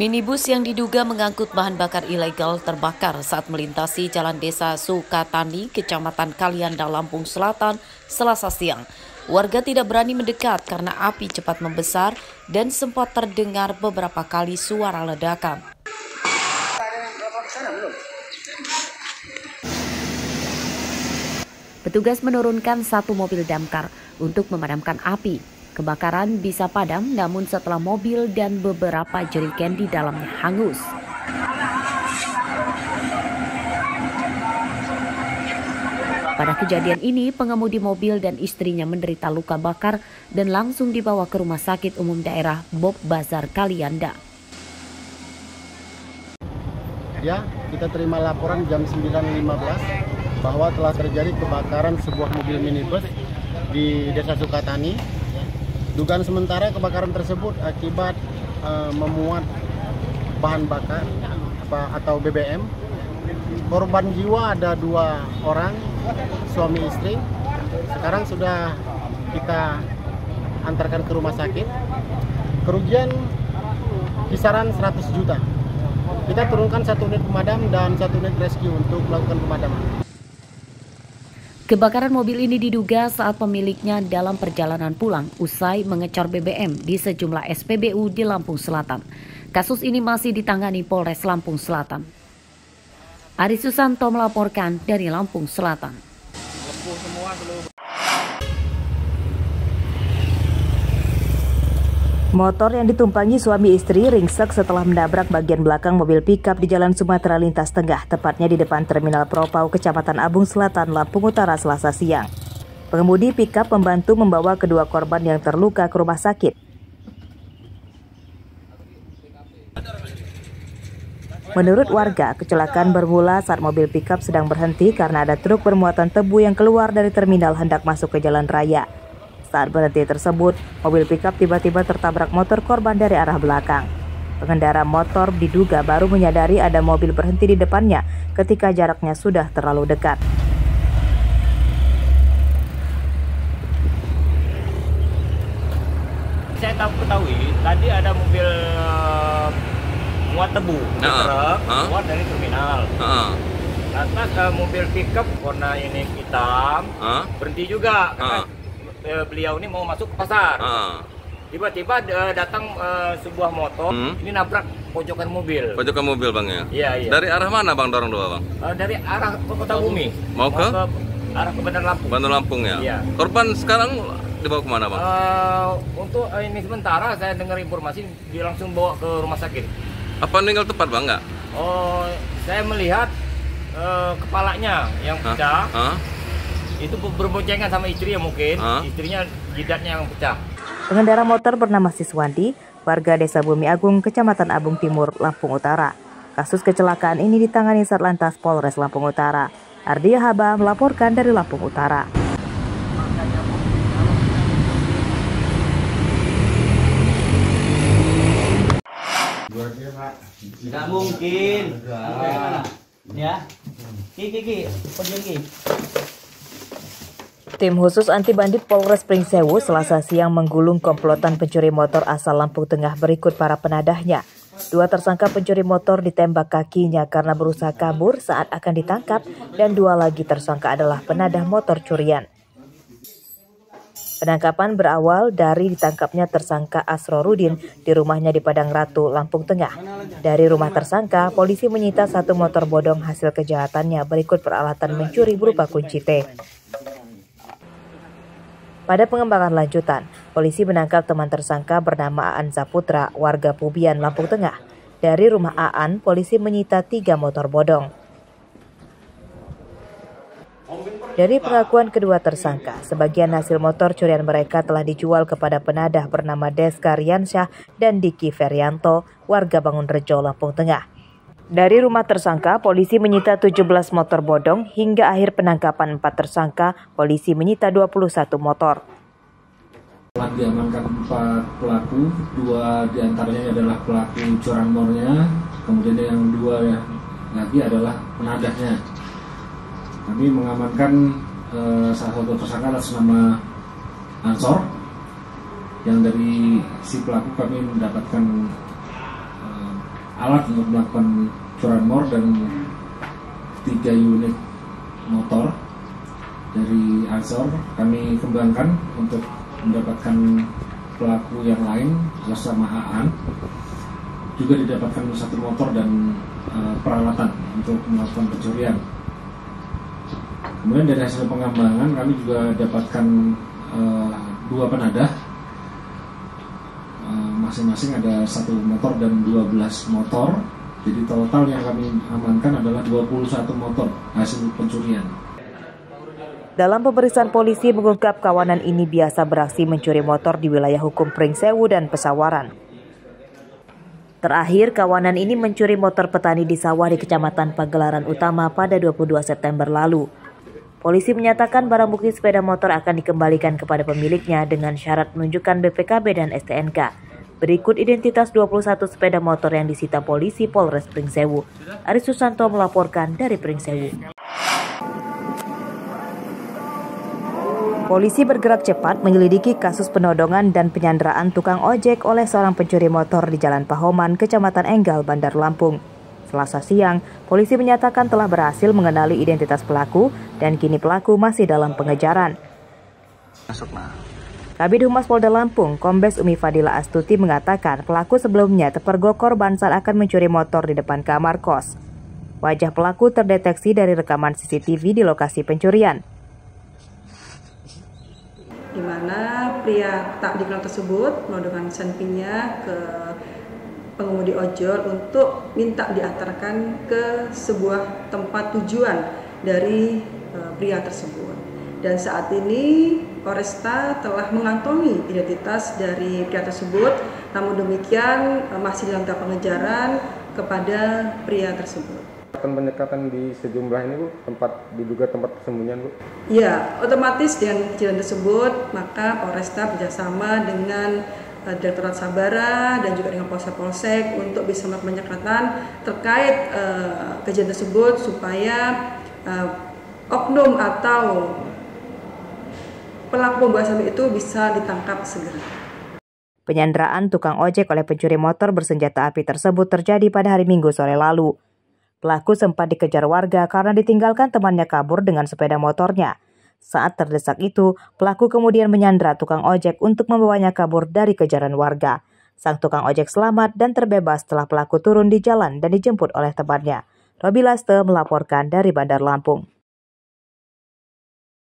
Minibus yang diduga mengangkut bahan bakar ilegal terbakar saat melintasi Jalan Desa Sukatani, Kecamatan Kalianda, Lampung Selatan, Selasa siang. Warga tidak berani mendekat karena api cepat membesar dan sempat terdengar beberapa kali suara ledakan. Petugas menurunkan satu mobil damkar untuk memadamkan api. Kebakaran bisa padam namun setelah mobil dan beberapa jerigen di dalamnya hangus. Pada kejadian ini, pengemudi mobil dan istrinya menderita luka bakar dan langsung dibawa ke Rumah Sakit Umum Daerah Bob Bazar Kalianda. Ya, kita terima laporan jam 9.15 bahwa telah terjadi kebakaran sebuah mobil minibus di Desa Sukatani. Dugaan sementara kebakaran tersebut akibat memuat bahan bakar atau BBM. Korban jiwa ada 2 orang, suami istri. Sekarang sudah kita antarkan ke rumah sakit. Kerugian kisaran 100 juta. Kita turunkan 1 unit pemadam dan 1 unit rescue untuk melakukan pemadaman. Kebakaran mobil ini diduga saat pemiliknya dalam perjalanan pulang usai mengecor BBM di sejumlah SPBU di Lampung Selatan. Kasus ini masih ditangani Polres Lampung Selatan. Ari Susanto melaporkan dari Lampung Selatan. Motor yang ditumpangi suami istri ringsek setelah menabrak bagian belakang mobil pickup di Jalan Sumatera Lintas Tengah, tepatnya di depan Terminal Propau, Kecamatan Abung Selatan, Lampung Utara, Selasa siang. Pengemudi pickup membantu membawa kedua korban yang terluka ke rumah sakit. Menurut warga, kecelakaan bermula saat mobil pickup sedang berhenti karena ada truk bermuatan tebu yang keluar dari terminal hendak masuk ke jalan raya. Saat berhenti tersebut, mobil pickup tiba-tiba tertabrak motor korban dari arah belakang. Pengendara motor diduga baru menyadari ada mobil berhenti di depannya ketika jaraknya sudah terlalu dekat. Saya ketahui tadi ada mobil muat tebu, truk keluar dari terminal. Lantas mobil pickup warna ini hitam berhenti juga. Beliau ini mau masuk ke pasar. Tiba-tiba datang sebuah motor, ini nabrak pojokan mobil. Pojokan mobil bang ya? Iya, iya. Dari arah mana bang dorong dua bang? Dari arah Kota Bumi. Mau ke? Arah ke Bandar Lampung. Bandar Lampung ya? Iya. Korban sekarang dibawa kemana bang? Untuk ini sementara saya dengar informasi dia langsung bawa ke rumah sakit. Apa meninggal tepat bang nggak? Oh, saya melihat kepalanya yang pecah. Itu berboncengan sama istri ya mungkin, istrinya jidatnya yang pecah. Pengendara motor bernama Siswandi, warga Desa Bumi Agung, Kecamatan Abung Timur, Lampung Utara. Kasus kecelakaan ini ditangani Satlantas Polres Lampung Utara. Ardia Haba melaporkan dari Lampung Utara. Tidak mungkin. Ya, Kiki, pergi. Tim khusus anti bandit Polres Pringsewu Selasa siang menggulung komplotan pencuri motor asal Lampung Tengah berikut para penadahnya. 2 tersangka pencuri motor ditembak kakinya karena berusaha kabur saat akan ditangkap dan 2 lagi tersangka adalah penadah motor curian. Penangkapan berawal dari ditangkapnya tersangka Asrorudin di rumahnya di Padang Ratu, Lampung Tengah. Dari rumah tersangka, polisi menyita 1 motor bodong hasil kejahatannya berikut peralatan mencuri berupa kunci T. Pada pengembangan lanjutan, polisi menangkap teman tersangka bernama Aan Saputra, warga Pubian, Lampung Tengah. Dari rumah Aan, polisi menyita 3 motor bodong. Dari pengakuan kedua tersangka, sebagian hasil motor curian mereka telah dijual kepada penadah bernama Deska Riansyah dan Diki Ferianto, warga Bangunrejo, Lampung Tengah. Dari rumah tersangka, polisi menyita 17 motor bodong. Hingga akhir penangkapan 4 tersangka, polisi menyita 21 motor. Telah diamankan 4 pelaku, 2 diantaranya adalah pelaku curanmornya, kemudian yang 2 lagi adalah penadahnya. Kami mengamankan salah satu tersangka atas nama Ansor, yang dari si pelaku kami mendapatkan alat untuk melakukan curanmor dan 3 unit motor dari Ansor kami kembangkan untuk mendapatkan pelaku yang lain bersama Aan. Juga didapatkan 1 motor dan peralatan untuk melakukan pencurian. Kemudian dari hasil pengembangan kami juga dapatkan 2 penadah, masing-masing ada 1 motor dan 12 motor. Jadi total yang kami amankan adalah 21 motor hasil pencurian. Dalam pemeriksaan polisi mengungkap kawanan ini biasa beraksi mencuri motor di wilayah hukum Pringsewu dan Pesawaran. Terakhir, kawanan ini mencuri motor petani di sawah di Kecamatan Pagelaran Utama pada 22 September lalu. Polisi menyatakan barang bukti sepeda motor akan dikembalikan kepada pemiliknya dengan syarat menunjukkan BPKB dan STNK. Berikut identitas 21 sepeda motor yang disita polisi Polres Pringsewu. Aris Susanto melaporkan dari Pringsewu. Polisi bergerak cepat menyelidiki kasus penodongan dan penyanderaan tukang ojek oleh seorang pencuri motor di Jalan Pahoman, Kecamatan Enggal, Bandar Lampung. Selasa siang, polisi menyatakan telah berhasil mengenali identitas pelaku dan kini pelaku masih dalam pengejaran. Kabid Humas Polda Lampung, Kombes Umi Fadila Astuti mengatakan pelaku sebelumnya terpergok korban saat akan mencuri motor di depan kamar kos. Wajah pelaku terdeteksi dari rekaman CCTV di lokasi pencurian, di mana pria tak dikenal tersebut menodongkan senpinya ke pengemudi ojol untuk minta diantarkan ke sebuah tempat tujuan dari pria tersebut. Dan saat ini Polresta telah mengantongi identitas dari pria tersebut, namun demikian masih dalam tahap pengejaran kepada pria tersebut. Akan penyekatan di sejumlah ini, Bu, tempat diduga tempat persembunyian, Bu? Ya, otomatis dengan kejadian tersebut, maka Polresta bekerjasama dengan Direktorat Sabara dan juga dengan Polsek untuk bisa melakukan penyekatan terkait kejadian tersebut supaya oknum atau pelaku pembuat sampah itu bisa ditangkap segera. Penyanderaan tukang ojek oleh pencuri motor bersenjata api tersebut terjadi pada hari Minggu sore lalu. Pelaku sempat dikejar warga karena ditinggalkan temannya kabur dengan sepeda motornya. Saat terdesak itu, pelaku kemudian menyandra tukang ojek untuk membawanya kabur dari kejaran warga. Sang tukang ojek selamat dan terbebas setelah pelaku turun di jalan dan dijemput oleh temannya. Robi Laste melaporkan dari Bandar Lampung.